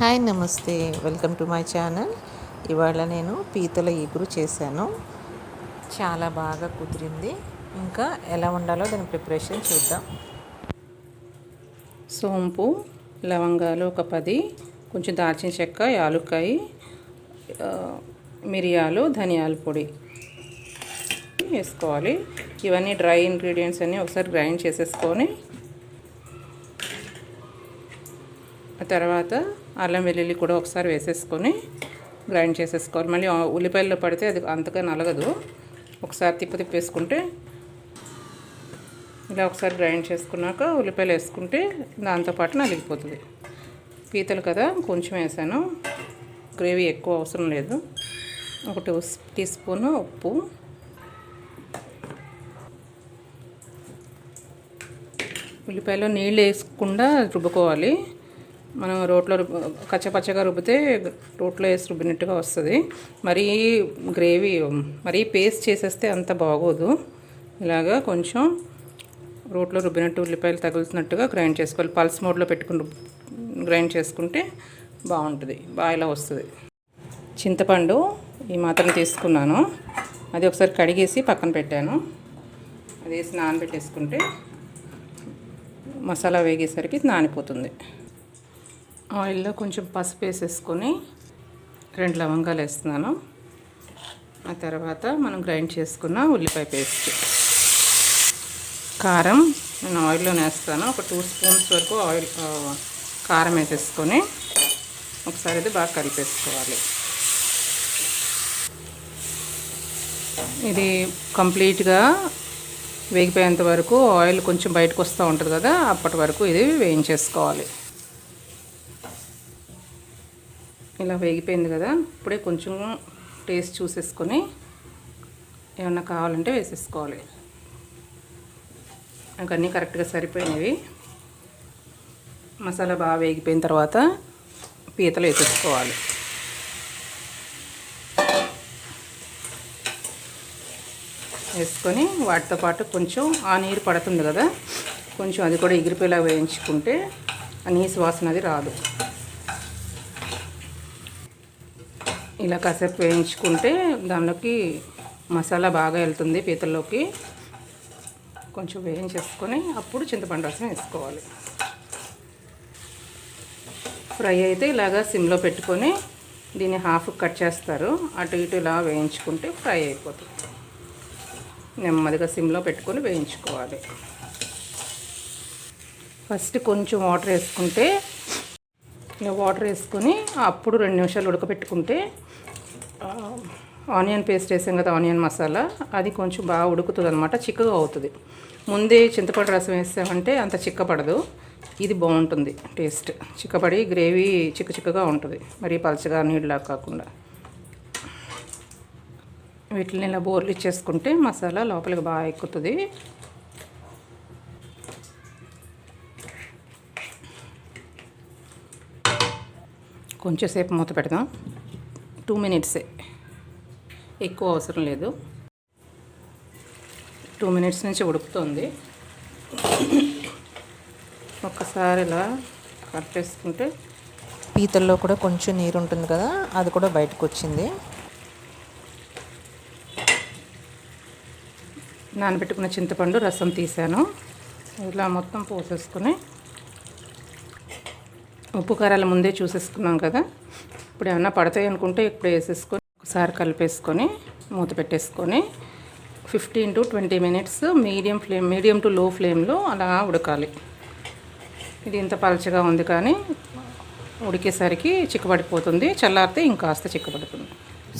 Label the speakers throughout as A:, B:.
A: Hi నమస్తే, welcome to my channel. ఇవాళ నేను పీతల ఇగురు చేశాను. చాలా బాగా కుదిరింది. ఇంకా ఎలా ఉండాలో దాని ప్రిపరేషన్ చూద్దాం.
B: సోంపు, లవంగాలు ఒక 10, కొంచెం దాల్చిన చెక్క, యాలుక్కాయ, మిరియాలు, ధనియాల పొడి వేసుకోవాలి. ఇవన్నీ డ్రై ఇంగ్రీడియంట్స్ అన్నీ ఒకసారి గ్రైండ్ చేసేసుకొని ఆ తర్వాత అల్లం వెల్లుల్లి కూడా ఒకసారి వేసేసుకొని గ్రైండ్ చేసేసుకోవాలి. మళ్ళీ ఉల్లిపాయల్లో పడితే అది అంతగా నలగదు. ఒకసారి తిప్పేసుకుంటే ఇలా ఒకసారి గ్రైండ్ చేసుకున్నాక ఉల్లిపాయలు వేసుకుంటే దాంతోపాటు నలిగిపోతుంది. పీతలు కదా కొంచెం వేసాను, గ్రేవీ ఎక్కువ అవసరం లేదు. ఒక 2 టీ స్పూన్ ఉప్పు, ఉల్లిపాయలో నీళ్ళు వేసుకుండా రుబ్బుకోవాలి. మనం రోట్లో కచ్చపచ్చగా రుబ్బితే రోట్లో వేసి రుబ్బినట్టుగా వస్తుంది. మరీ గ్రేవీ మరీ పేస్ట్ చేసేస్తే అంత బాగోదు. ఇలాగా కొంచెం రోట్లో రుబ్బినట్టు ఉల్లిపాయలు తగులుతున్నట్టుగా గ్రైండ్ చేసుకోవాలి. పల్స్ మోడ్లో పెట్టుకుని గ్రైండ్ చేసుకుంటే బాగుంటుంది, బాగా ఇలా వస్తుంది. చింతపండు ఈ మాత్రం తీసుకున్నాను, అది ఒకసారి కడిగేసి పక్కన పెట్టాను. అది వేసి నానబెట్టేసుకుంటే మసాలా వేగేసరికి నానిపోతుంది. ఆయిల్లో కొంచెం పసుపు వేసేసుకొని 2 లవంగాలు వేస్తున్నాను. ఆ తర్వాత మనం గ్రైండ్ చేసుకున్న ఉల్లిపాయ పేస్ట్, కారం నేను ఆయిల్లోనే వేస్తాను. ఒక 2 స్పూన్స్ వరకు కారం వేసేసుకొని ఒకసారి ఇది బాగా కలిపేసుకోవాలి. ఇది కంప్లీట్గా వేగిపోయేంత వరకు ఆయిల్ కొంచెం బయటకు వస్తూ ఉంటుంది కదా, అప్పటి వరకు ఇది వేయించేసుకోవాలి. ఇలా వేగిపోయింది కదా, ఇప్పుడే కొంచెం టేస్ట్ చూసేసుకొని ఏమన్నా కావాలంటే వేసేసుకోవాలి. నాకు అన్నీ కరెక్ట్గా సరిపోయినవి. మసాలా బాగా వేగిపోయిన తర్వాత పీతలు వేసేసుకోవాలి. వేసుకొని వాటితో పాటు కొంచెం ఆ నీరు పడుతుంది కదా, కొంచెం అది కూడా ఎగిరిపోయేలా వేయించుకుంటే ఆ నీసు వాసన అది రాదు. ఇలా కాసేపు వేయించుకుంటే దానిలోకి మసాలా బాగా వెళ్తుంది పీతల్లోకి. కొంచెం వేయించేసుకొని అప్పుడు చింతపండు రసం వేసుకోవాలి. ఫ్రై అయితే ఇలాగా సిమ్లో పెట్టుకొని దీన్ని హాఫ్ కట్ చేస్తారు, అటు ఇటు ఇలా వేయించుకుంటే ఫ్రై అయిపోతుంది. నెమ్మదిగా సిమ్లో పెట్టుకొని వేయించుకోవాలి. ఫస్ట్ కొంచెం వాటర్ వేసుకుంటే, ఇలా వాటర్ వేసుకొని అప్పుడు 2 నిమిషాలు ఉడకబెట్టుకుంటే ఆనియన్ పేస్ట్ వేసాం కదా, ఆనియన్ మసాలా, అది కొంచెం బాగా ఉడుకుతుంది అనమాట, చిక్కగా అవుతుంది. ముందే చింతపండు రసం వేసామంటే అంత చిక్కపడదు, ఇది బాగుంటుంది టేస్ట్. చిక్కపడి గ్రేవీ చిక్కగా ఉంటుంది, మరీ పలచగా నీళ్ళలా కాకుండా. వీటిని ఇలా బోర్లు ఇచ్చేసుకుంటే మసాలా లోపలికి బాగా ఎక్కుతుంది. కొంచెంసేపు మూత పెడదాం, 2 మినిట్సే, ఎక్కువ అవసరం లేదు. 2 మినిట్స్ నుంచి ఉడుకుతుంది. ఒక్కసారి ఇలా కలిపేసుకుంటే
A: పీతల్లో కూడా కొంచెం నీరు ఉంటుంది కదా, అది కూడా బయటకు వచ్చింది.
B: నానబెట్టుకున్న చింతపండు రసం తీసాను, ఇలా మొత్తం పోసేసుకొని ఉప్పు కారాలు ముందే చూసేసుకున్నాం కదా, ఇప్పుడు ఏమన్నా పడతాయి అనుకుంటే ఇప్పుడు వేసేసుకొని ఒకసారి కలిపేసుకొని మూత పెట్టేసుకొని 15 to 20 మినిట్స్ మీడియం టు లో ఫ్లేమ్లో అలా ఉడకాలి. ఇది ఇంత పలచగా ఉంది కానీ ఉడికేసరికి చిక్కబడిపోతుంది, చల్లారితే ఇంకాస్త చిక్కబడుతుంది.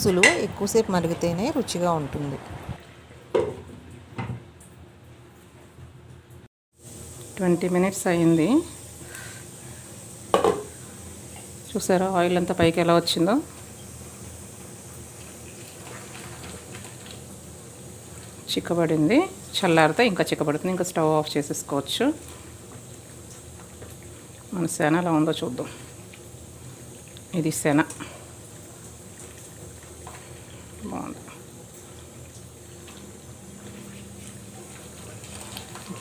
A: సులువు, ఎక్కువసేపు మరిగితేనే రుచిగా ఉంటుంది.
B: 20 మినిట్స్ అయింది. చూసారా ఆయిల్ అంతా పైకి ఎలా వచ్చిందో. చిక్కబడింది, చల్లారితే ఇంకా చిక్కబడుతుంది. ఇంకా స్టవ్ ఆఫ్ చేసేసుకోవచ్చు. మన శన ఎలా ఉందో చూద్దాం. ఇది శన బాగుంది.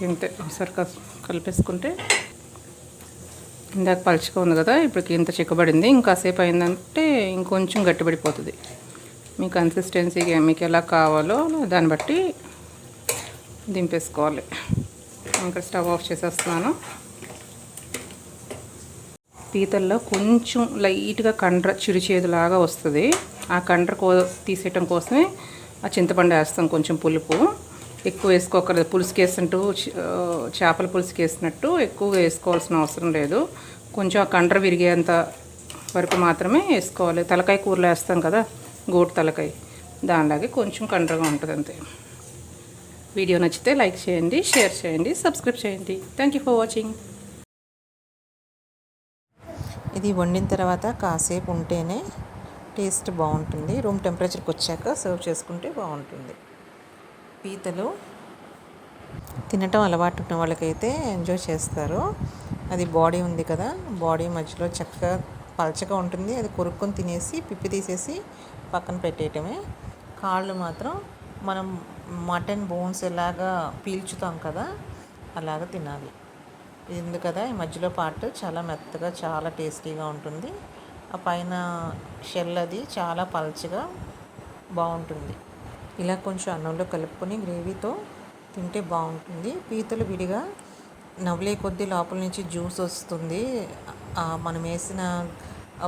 B: ఇంతే ఒకసారి కలిపేసుకుంటే ఇందాక పలుచగా ఉంది కదా, ఇప్పటికి ఇంత చిక్కబడింది. ఇంకాసేపు అయిందంటే ఇంకొంచెం గట్టిపడిపోతుంది. మీ కన్సిస్టెన్సీ మీకు ఎలా కావాలో దాన్ని బట్టి దింపేసుకోవాలి. ఇంకా స్టవ్ ఆఫ్ చేసేస్తున్నాను. పీతల్లో కొంచెం లైట్గా కండ్ర చిరుచేదులాగా వస్తుంది. ఆ కండ్ర తీసేయటం కోసమే ఆ చింతపండు వేస్తాం. కొంచెం పులుపు ఎక్కువ వేసుకోకర్లేదు. పులుసుకి వేసినట్టు చేపల పులుసుకి వేసినట్టు ఎక్కువ వేసుకోవాల్సిన అవసరం లేదు. కొంచెం ఆ కండ్ర విరిగేంత వరకు మాత్రమే వేసుకోవాలి. తలకాయ కూరలో వేస్తాం కదా, గోటు తలకాయ, దానిలాగే కొంచెం కండ్రగా ఉంటుంది అంతే. వీడియో నచ్చితే లైక్ చేయండి, షేర్ చేయండి, సబ్స్క్రైబ్ చేయండి. Thank you for watching.
A: ఇది వండిన తర్వాత కాసేపు ఉంటేనే టేస్ట్ బాగుంటుంది. రూమ్ టెంపరేచర్కి వచ్చాక సర్వ్ చేసుకుంటే బాగుంటుంది. పీతలు తినటం అలవాటు ఉన్న వాళ్ళకైతే ఎంజాయ్ చేస్తారు. అది బాడీ ఉంది కదా, బాడీ మధ్యలో చక్కగా పలచగా ఉంటుంది. అది కొరుక్కొని తినేసి పిప్పి తీసేసి పక్కన పెట్టేయటమే. కాళ్ళు మాత్రం మనం మటన్ బోన్స్ ఎలాగా పీల్చుతాం కదా, అలాగ తినాలి. ఇది ఉంది కదా, ఈ మధ్యలో పార్ట్ చాలా మెత్తగా చాలా టేస్టీగా ఉంటుంది. ఆ పైన షెల్ అది చాలా పల్చగా బాగుంటుంది. ఇలా కొంచెం అన్నంలో కలుపుకొని గ్రేవీతో తింటే బాగుంటుంది. పీతలు విడిగా నవ్వులే కొద్దీ లోపల నుంచి జ్యూస్ వస్తుంది. మనం వేసిన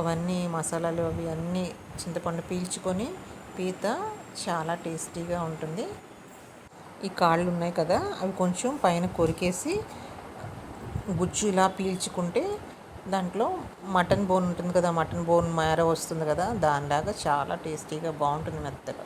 A: అవన్నీ మసాలాలు అవి అన్నీ చింతపండు పీల్చుకొని పీత చాలా టేస్టీగా ఉంటుంది. ఈ కాళ్ళు ఉన్నాయి కదా, అవి కొంచెం పైన కొరికేసి గుజ్జు ఇలా పీల్చుకుంటే దాంట్లో మటన్ బోన్ ఉంటుంది కదా, మటన్ బోన్ మేర వస్తుంది కదా, దానిలాగా చాలా టేస్టీగా బాగుంటుంది మెత్తగా.